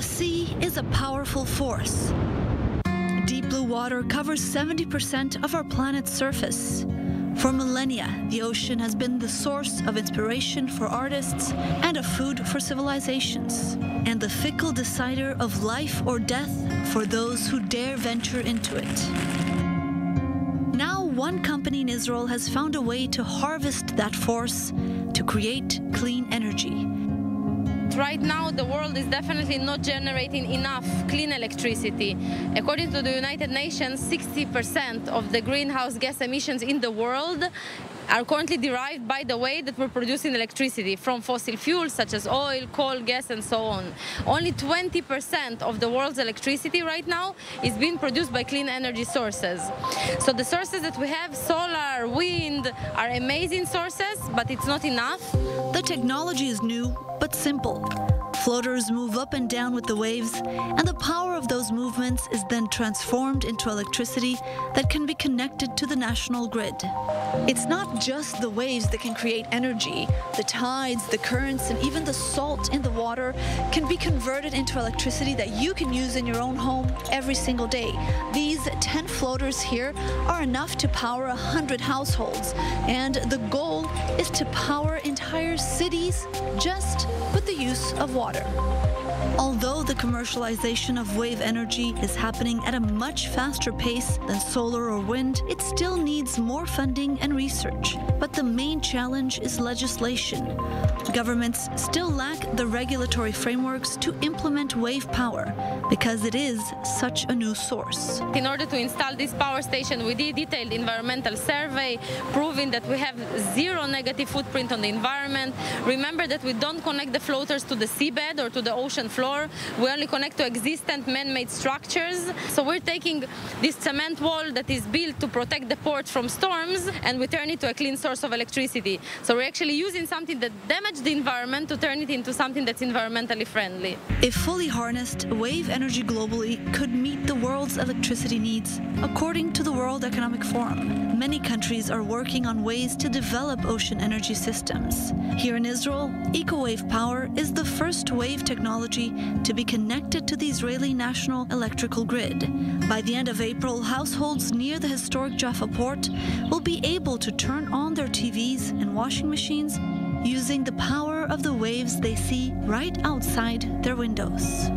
The sea is a powerful force. Deep blue water covers 70% of our planet's surface. For millennia, the ocean has been the source of inspiration for artists and a food for civilizations, and the fickle decider of life or death for those who dare venture into it. Now, one company in Israel has found a way to harvest that force to create clean energy. Right now, the world is definitely not generating enough clean electricity. According to the United Nations, 60% of the greenhouse gas emissions in the world are currently derived by the way that we're producing electricity from fossil fuels such as oil, coal, gas, and so on. Only 20% of the world's electricity right now is being produced by clean energy sources. So the sources that we have, solar, wind, are amazing sources, but it's not enough. The technology is new, but simple. Floaters move up and down with the waves, and the power of those movements is then transformed into electricity that can be connected to the national grid. It's not just the waves that can create energy. The tides, the currents, and even the salt in the water can be converted into electricity that you can use in your own home every single day. These 10 floaters here are enough to power 100 households, and the goal is to power entire cities just with the use of water. Although the commercialization of wave energy is happening at a much faster pace than solar or wind, it still needs more funding and research. But the main challenge is legislation. Governments still lack the regulatory frameworks to implement wave power because it is such a new source. In order to install this power station, we did a detailed environmental survey proving that we have zero negative footprint on the environment. Remember that we don't connect the floaters to the seabed or to the ocean floor. We only connect to existent man-made structures. So we're taking this cement wall that is built to protect the port from storms, and we turn it to a clean source of electricity. So we're actually using something that damaged the environment to turn it into something that's environmentally friendly. If fully harnessed, wave energy globally could meet the world's electricity needs, according to the World Economic Forum. Many countries are working on ways to develop ocean energy systems. Here in Israel, EcoWave Power is the first wave technology to be connected to the Israeli national electrical grid. By the end of April, households near the historic Jaffa port will be able to turn on their TVs and washing machines using the power of the waves they see right outside their windows.